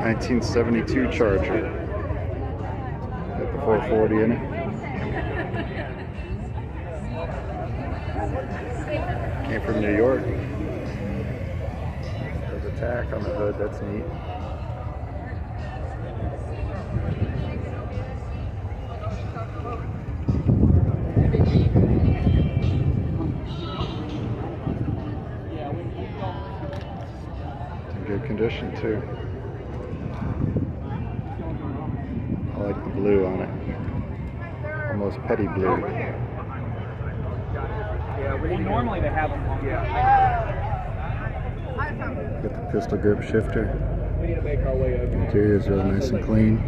1972 Charger. Got the 440 in it. Came from New York. There's a tack on the hood, that's neat. It's in good condition too. I like the blue on it. Almost petty blue. Yeah, well, normally they have them on. Get the pistol grip shifter. We need to make our way over. Interior is real nice and clean.